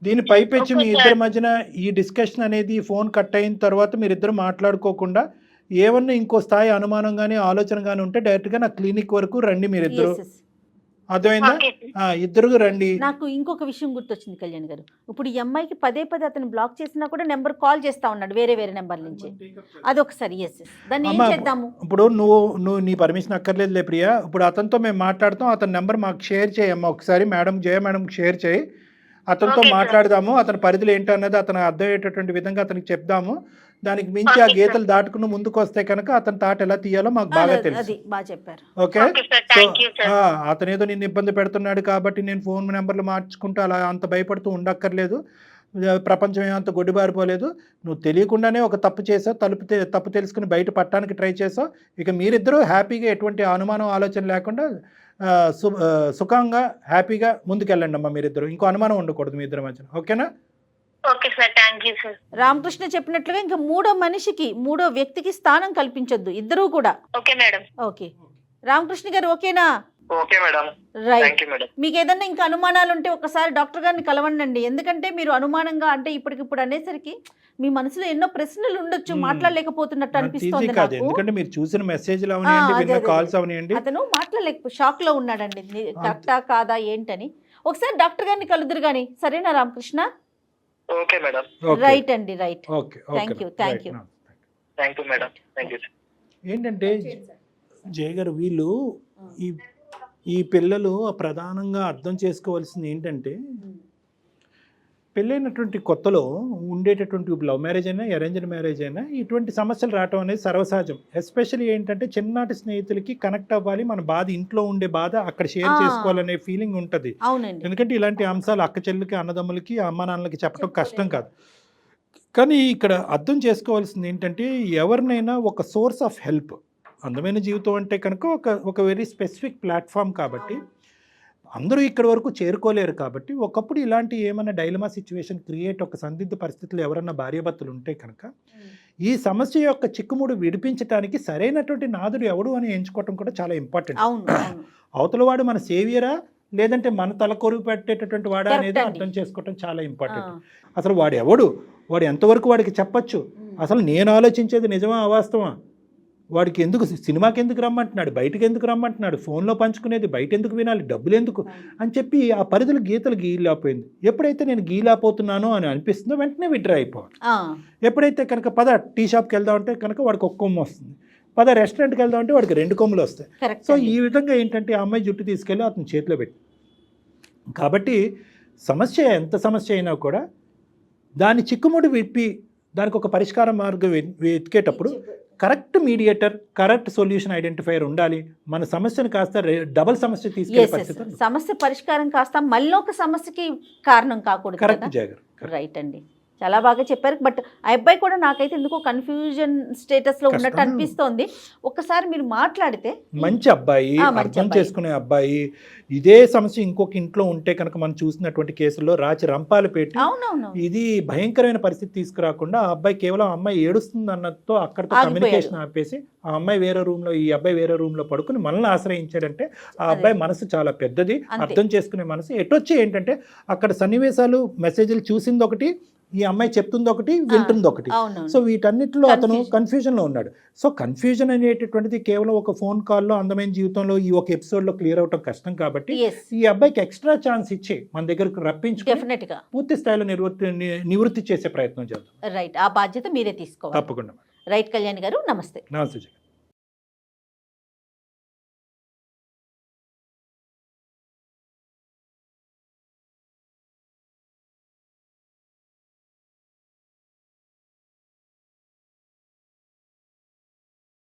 దీని పైపెచ్చి మీ ఇద్దరి మధ్యన ఈ డిస్కషన్ అనేది ఫోన్ కట్ అయిన తర్వాత మీరిద్దరు మాట్లాడుకోకుండా ఏమన్నా ఇంకో స్థాయి అనుమానం కానీ ఆలోచన కానీ ఉంటే డైరెక్ట్గా నా క్లినిక్ వరకు రండి మీరిద్దరు. Yes, yes. అర్థమైందా? ఇద్దరు రండి. నాకు ఇంకొక విషయం గుర్తొచ్చింది కళ్యాణ్ గారు. ఇప్పుడు ఈ అమ్మాయికి పదే అతను బ్లాక్ చేసినా కూడా నెంబర్ కాల్ చేస్తా ఉన్నాడు వేరే నెంబర్ నుంచి. అదొకసారి దాన్ని ఏం చేద్దాము? ఇప్పుడు నువ్వు నీ పర్మిషన్ అక్కర్లేదులే ప్రియా. ఇప్పుడు అతనితో మేము మాట్లాడతాం, అతని నెంబర్ మాకు షేర్ చేయమ్మా ఒకసారి. జయ మేడంకి షేర్ చేయి, అతనితో మాట్లాడదాము. అతని పరిధులు ఏంటన్నది అతను అర్థమయ్యేటటువంటి విధంగా అతనికి చెప్దాము. దానికి మించి ఆ గీతలు దాటుకుని ముందుకు వస్తే కనుక అతని తాట ఎలా తీయాలో మాకు బాగా తెలుసు. ఓకే? సో అతను ఏదో నిన్ను ఇబ్బంది పెడుతున్నాడు కాబట్టి నేను ఫోన్ నెంబర్లు మార్చుకుంటూ అలా అంత భయపడుతూ ఉండక్కర్లేదు. ప్రపంచం ఏమంత గొడ్డిబారిపోలేదు. నువ్వు తెలియకుండానే ఒక తప్పు చేసావు, తప్పు తెలుసుకుని బయట పట్టడానికి ట్రై చేసావు. ఇక మీరిద్దరూ హ్యాపీగా ఎటువంటి అనుమానం ఆలోచన లేకుండా సుఖంగా హ్యాపీగా ముందుకెళ్ళండి అమ్మా మీరిద్దరు. ఇంకో అనుమానం ఉండకూడదు మీ ఇద్దరి మధ్యన. ఓకేనా? Okay sir, thank you sir. Ramakrishna చెప్పినట్లుగా ఇంకా మూడో వ్యక్తికి స్థానం కల్పించొద్దు, ఇద్దరూ కూడా. Okay madam. ఓకే రామకృష్ణ గారు, ఓకేనా? Okay madam, right. మీకు ఏదన్నా ఇంకా అనుమానాలు ఉంటే ఒకసారి డాక్టర్ గారిని కలవండి. ఎందుకంటే మీరు అనుమానంగా అంటే ఇప్పటికిప్పుడు అనేసరికి మీ మనసులో ఎన్నో ప్రశ్నలు ఉండొచ్చు, మాట్లాడలేకపోతున్నట్టు అనిపిస్తుంది నాకు. ఎందుకంటే మీరు చూసిన మెసేజ్లు అవనియండి, విన్న కాల్స్ అవనియండి, అతను షాక్ లో ఉన్నాడండి, కరెక్టా కాదా ఏంటని. ఒకసారి డాక్టర్ గారిని కలుదురు గాని. సరేనా రామకృష్ణ? Okay madam. రైట్ అండి, right. Okay, thank you. Thank you madam. Thank you. ఏంటంటే జయ గారు, వీళ్ళు ఈ పిల్లలు ప్రధానంగా అర్థం చేసుకోవాల్సింది ఏంటంటే, పెళ్ళైనటువంటి కొత్తలో ఉండేటటువంటి లవ్ మ్యారేజ్ అయినా అరేంజ్డ్ మ్యారేజ్ అయినా ఇటువంటి సమస్యలు రావటం అనేది సర్వసహజం. ఎస్పెషల్లీ ఏంటంటే చిన్ననాటి స్నేహితులకి కనెక్ట్ అవ్వాలి, మన బాధ ఇంట్లో ఉండే బాధ అక్కడ షేర్ చేసుకోవాలనే ఫీలింగ్ ఉంటుంది. ఎందుకంటే ఇలాంటి అంశాలు అక్క చెల్లికి, అన్నదమ్ములకి, అమ్మ నాన్నలకి చెప్పడం కష్టం కాదు. కానీ ఇక్కడ అర్థం చేసుకోవాల్సింది ఏంటంటే, ఎవరినైనా ఒక సోర్స్ ఆఫ్ హెల్ప్, అందమైన జీవితం అంటే కనుక ఒక వెరీ స్పెసిఫిక్ ప్లాట్ఫామ్ కాబట్టి అందరూ ఇక్కడి వరకు చేరుకోలేరు. కాబట్టి ఒకప్పుడు ఇలాంటి ఏమైనా డైలమా సిచ్యువేషన్ క్రియేట్, ఒక సందిగ్ధ పరిస్థితులు ఎవరన్నా భార్యాభర్తలు ఉంటే కనుక ఈ సమస్య యొక్క చిక్కుముడు విడిపించడానికి సరైనటువంటి నాదుడు ఎవడు అని ఎంచుకోవటం కూడా చాలా ఇంపార్టెంట్. అవతల వాడు మన సేవియరా లేదంటే మన తల కొరుగు పెట్టేటటువంటి వాడా అనేది అర్థం చేసుకోవటం చాలా ఇంపార్టెంట్. అసలు వాడు ఎవడు, వాడు ఎంతవరకు వాడికి చెప్పచ్చు, అసలు నేను ఆలోచించేది నిజమా అవాస్తవా, వాడికి ఎందుకు సినిమాకి ఎందుకు రమ్మంటున్నాడు, బయటకు ఎందుకు రమ్మంటున్నాడు, ఫోన్లో పంచుకునేది బయట ఎందుకు వినాలి, డబ్బులు ఎందుకు అని చెప్పి ఆ పరిధులు గీతలు గీలాపోయింది. ఎప్పుడైతే నేను గీలాపోతున్నానో అని అనిపిస్తుందో వెంటనే విడ్రా అయిపోవాలి. ఎప్పుడైతే కనుక పద టీ షాప్కి వెళ్దామంటే కనుక వాడికి ఒక కొమ్ము వస్తుంది, పద రెస్టారెంట్కి వెళ్దామంటే వాడికి 2 కొమ్ములు వస్తాయి. సో ఈ విధంగా ఏంటంటే ఆ అమ్మాయి జుట్టు తీసుకెళ్ళి అతని చేతిలో పెట్టి, కాబట్టి ఎంత సమస్య అయినా కూడా దాని చిక్కుముడి విప్పి దానికి ఒక పరిష్కార మార్గం వెతికేటప్పుడు correct mediator, correct solution identifier ఉండాలి. మన సమస్యను కాస్త డబల్ సమస్య తీసుకెళ్ళే పరిస్థితి, సమస్య పరిష్కారం కాస్త మళ్ళీ ఒక సమస్యకి కారణం కాకూడదు. Correct jogger. రైట్ అండి, చాలా బాగా చెప్పారు. బట్ ఆ అబ్బాయి కూడా నాకైతే ఎందుకో కన్ఫ్యూజన్ స్టేటస్ లో ఉన్నట్టు అనిపిస్తోంది. ఒక్కసారి మీరు మాట్లాడితే. మంచి అబ్బాయి, అర్థం చేసుకునే అబ్బాయి. ఇదే సమస్య ఇంకొక ఇంట్లో ఉంటే కనుక మనం చూసినటువంటి కేసుల్లో రాచి రంపాలు పెట్టి ఇది భయంకరమైన పరిస్థితి తీసుకురాకుండా ఆ అబ్బాయి కేవలం అమ్మాయి ఏడుస్తుంది అన్నతో అక్కడితో కమ్యూనికేషన్ ఆపేసి ఆ అమ్మాయి వేరే రూమ్ లో, ఈ అబ్బాయి వేరే రూమ్ లో పడుకుని మనల్ని ఆశ్రయించాడంటే ఆ అబ్బాయి మనసు చాలా పెద్దది, అర్థం చేసుకునే మనసు. ఎటొచ్చి ఏంటంటే అక్కడ సన్నివేశాలు, మెసేజ్లు చూసింది ఒకటి, ఈ అమ్మాయి చెప్తుంది ఒకటి, వింటుంది ఒకటి. సో వీటన్నిటిలో అతను కన్ఫ్యూజన్ లో ఉన్నాడు. సో కన్ఫ్యూజన్ అనేటటువంటిది కేవలం ఒక ఫోన్ కాల్లో, అందమైన జీవితంలో ఈ ఒక ఎపిసోడ్ లో క్లియర్ అవటం కష్టం. కాబట్టి ఈ అబ్బాయికి ఎక్స్ట్రా ఛాన్స్ ఇచ్చి మన దగ్గరకు రప్పించుకుని పూర్తి స్థాయిలో నివృత్తి చేసే ప్రయత్నం చేద్దాం. రైట్, ఆ బాధ్యత మీరే తీసుకోవాలి. తప్పకుండా. రైట్ కళ్యాణ్ గారు, నమస్తే. నమస్తే.